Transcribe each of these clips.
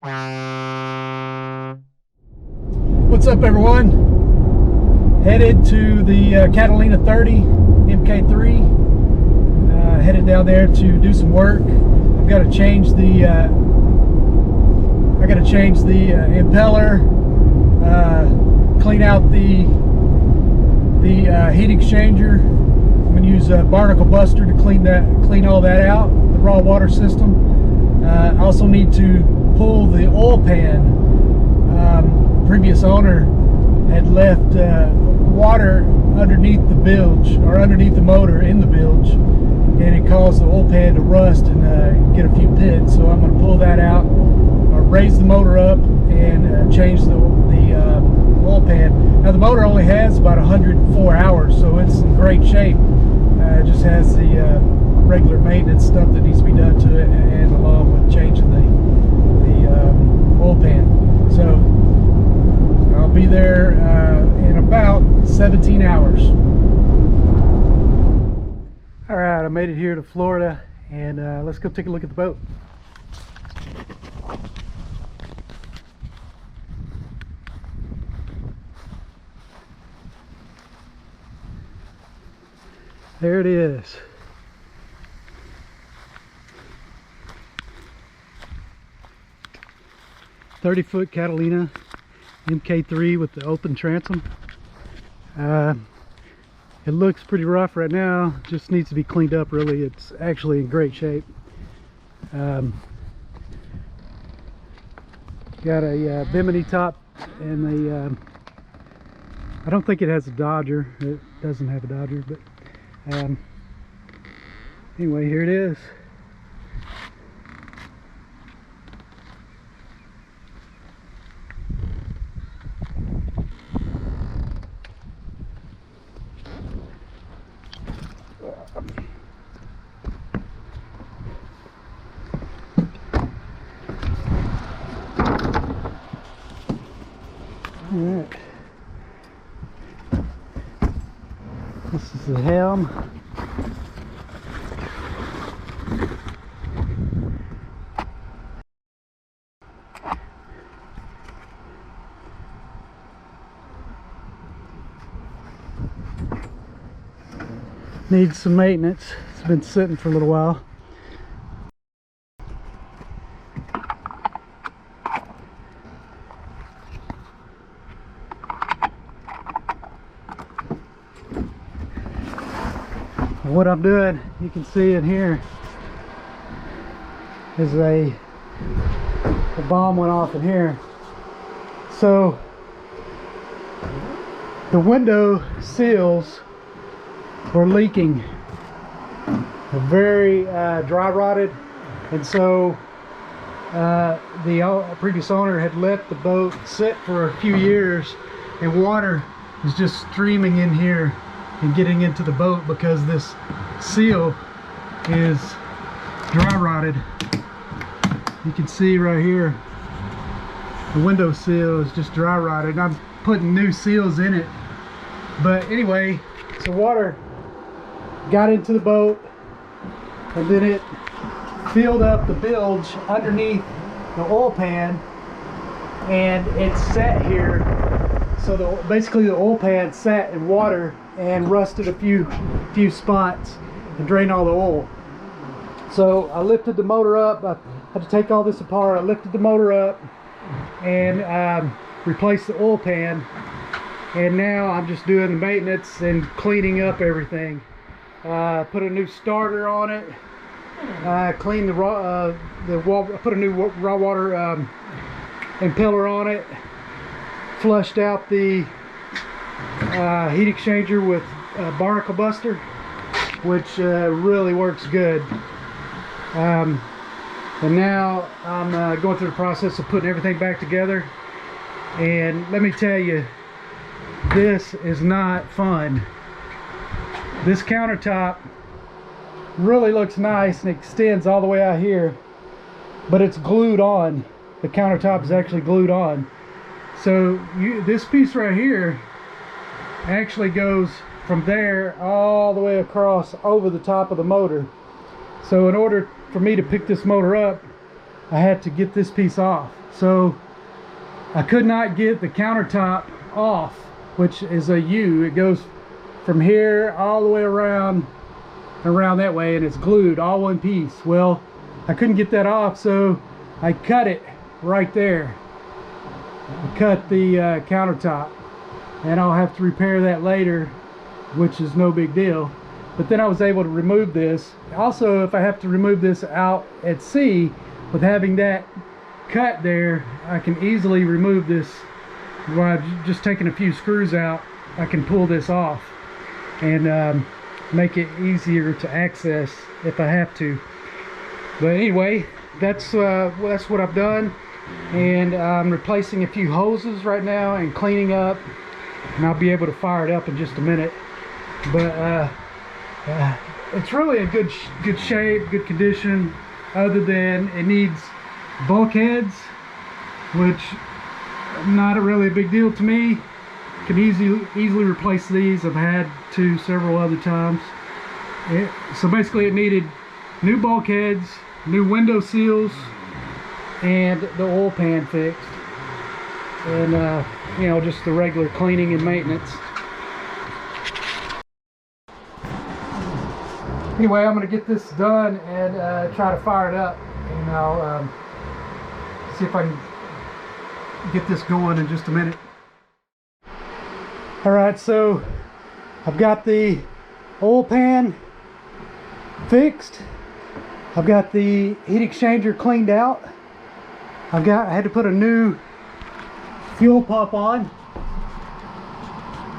What's up, everyone? Headed to the Catalina 30 MK3. Headed down there to do some work. I've got to change the impeller, clean out the heat exchanger. I'm going to use a barnacle buster to clean all that out, the raw water system. I also need to pull the oil pan. Previous owner had left water underneath the bilge, or underneath the motor in the bilge, and it caused the oil pan to rust and get a few pits. So I'm going to pull that out, raise the motor up, and change the oil pan. Now the motor only has about 104 hours, so it's in great shape. It just has the regular maintenance stuff that needs to be done to it, and along with changing the oil pan. So I'll be there in about 17 hours. All right, I made it here to Florida, and let's go take a look at the boat. There it is. .30-foot Catalina MK3 with the open transom. It looks pretty rough right now, just needs to be cleaned up really. It's actually in great shape. Got a bimini top, and I don't think it has a Dodger. It doesn't have a Dodger, but anyway, here it is. Alright, this is the helm. Needs some maintenance. It's been sitting for a little while. What I'm doing, you can see in here, is a bomb went off in here. So the window seals were leaking. They're very dry rotted, and so the previous owner had let the boat sit for a few years, and water is just streaming in here and getting into the boat because this seal is dry rotted. You can see right here the window seal is just dry rotted. I'm putting new seals in it, but anyway, so water got into the boat, and then it filled up the bilge underneath the oil pan, and it sat here. So basically the oil pan sat in water and rusted a few spots and drained all the oil. So I lifted the motor up. I had to take all this apart. I lifted the motor up and replaced the oil pan, and now I'm just doing the maintenance and cleaning up everything. Put a new starter on it. Cleaned the raw, put a new raw water impeller on it. Flushed out the heat exchanger with barnacle buster, which really works good. And now I'm going through the process of putting everything back together, and let me tell you, this is not fun. This countertop really looks nice and extends all the way out here, but it's glued on. The countertop is actually glued on. So this piece right here actually goes from there all the way across over the top of the motor. So in order for me to pick this motor up, I had to get this piece off. So I could not get the countertop off, which is a U. It goes from here all the way around that way, and it's glued all one piece. Well, I couldn't get that off, so I cut it right there. I cut the countertop, and I'll have to repair that later, which is no big deal. But then I was able to remove this. Also, if I have to remove this out at sea, with having that cut there, I can easily remove this. By just taking a few screws out, I can pull this off and make it easier to access if I have to. But anyway, that's what I've done, and I'm replacing a few hoses right now and cleaning up, and I'll be able to fire it up in just a minute. But it's really in good shape, good condition, other than it needs bulkheads, which not really a big deal to me. Can easily replace these. I've had to several other times. So basically it needed new bulkheads, new window seals, and the oil pan fixed, and you know, just the regular cleaning and maintenance. Anyway, I'm going to get this done and try to fire it up, and I'll see if I can get this going in just a minute. Alright, so I've got the oil pan fixed. I've got the heat exchanger cleaned out. I had to put a new fuel pump on,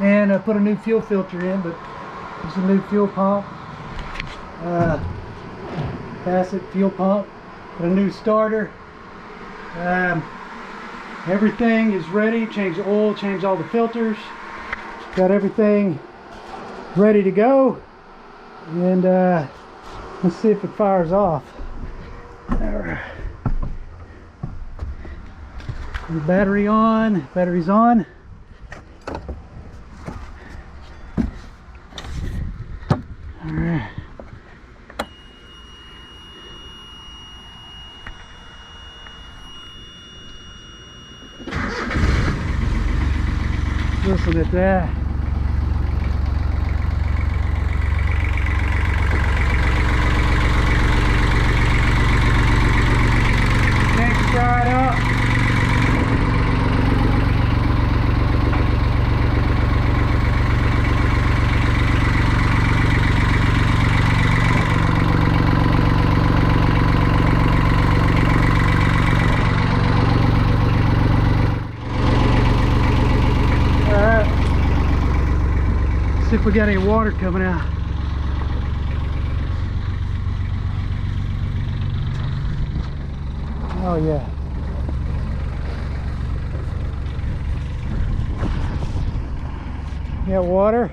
and I put a new fuel filter in, but there's a new fuel pump. Facet fuel pump, put a new starter. Everything is ready. Change the oil, change all the filters. Got everything ready to go, and let's see if it fires off. Alright. The battery on. Battery's on. Alright. Listen at that. Next right up. See if we got any water coming out. Oh yeah. Got water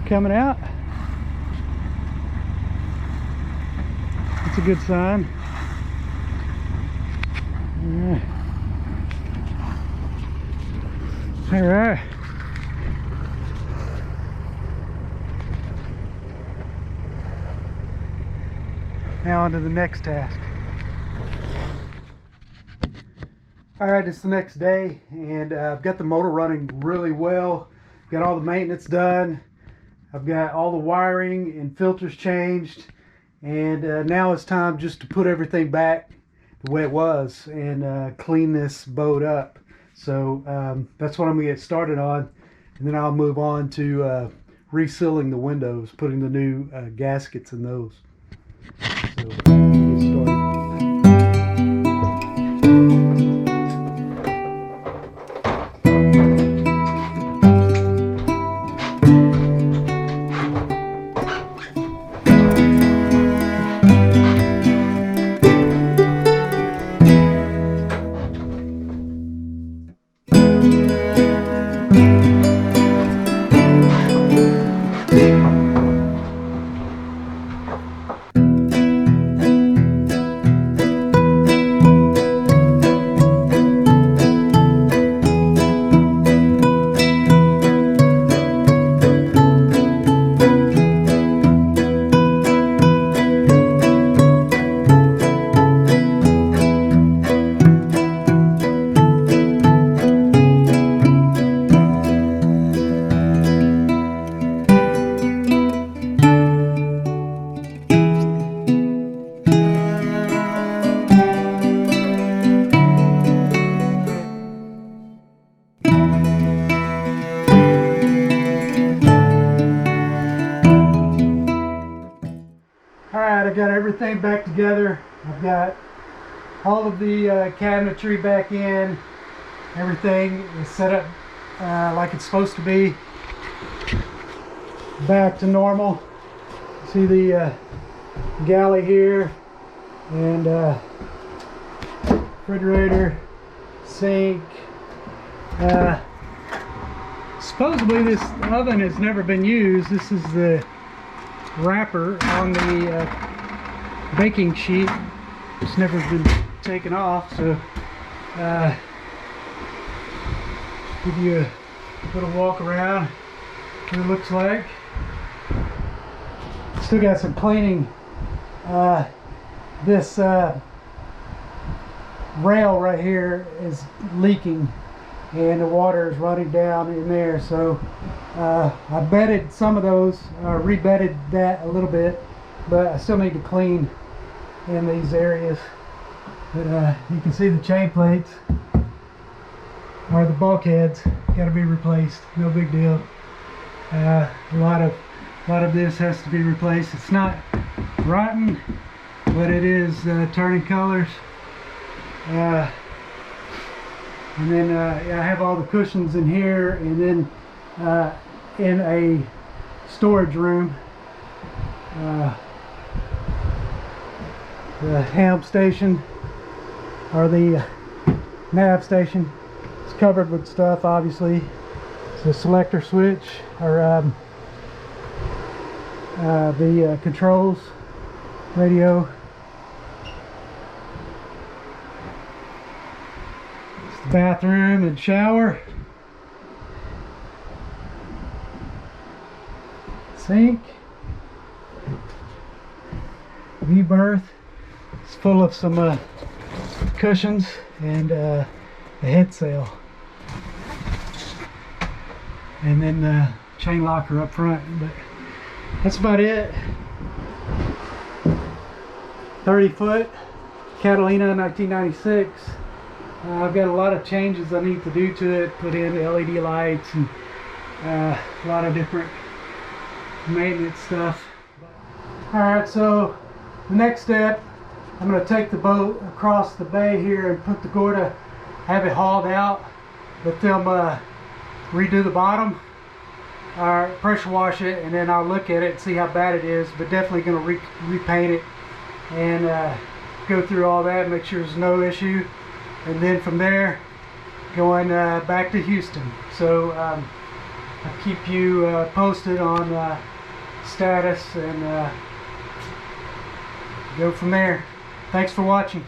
coming out. That's a good sign. All right. Now on to the next task. Alright, it's the next day, and I've got the motor running really well. Got all the maintenance done. I've got all the wiring and filters changed, and now it's time just to put everything back the way it was and clean this boat up. So that's what I'm going to get started on, and then I'll move on to resealing the windows, putting the new gaskets in those. So, get started. together. I've got all of the cabinetry back in. Everything is set up like it's supposed to be. Back to normal. See the galley here, and refrigerator, sink. Supposedly this oven has never been used. This is the wrapper on the baking sheet. It's never been taken off, so give you a little walk around what it looks like. Still got some cleaning. This rail right here is leaking and the water is running down in there, so I bedded some of those, rebedded that a little bit, but I still need to clean in these areas. But you can see the chain plates or the bulkheads got to be replaced. No big deal. A lot of this has to be replaced. It's not rotten, but it is turning colors. And then I have all the cushions in here, and then in a storage room, the ham station, or the nav station, is covered with stuff. Obviously, it's a selector switch, or the controls, radio. It's the bathroom and shower. Sink. V-berth. It's full of some cushions and a head sail. And then the chain locker up front. But that's about it. 30-foot Catalina 1996. I've got a lot of changes I need to do to it. Put in LED lights and a lot of different maintenance stuff. Alright, so the next step, I'm going to take the boat across the bay here and put the Gorda, have it hauled out, let them redo the bottom, pressure wash it, and then I'll look at it and see how bad it is. But definitely going to repaint it and go through all that, make sure there's no issue, and then from there going back to Houston. So I'll keep you posted on status and go from there. Thanks for watching.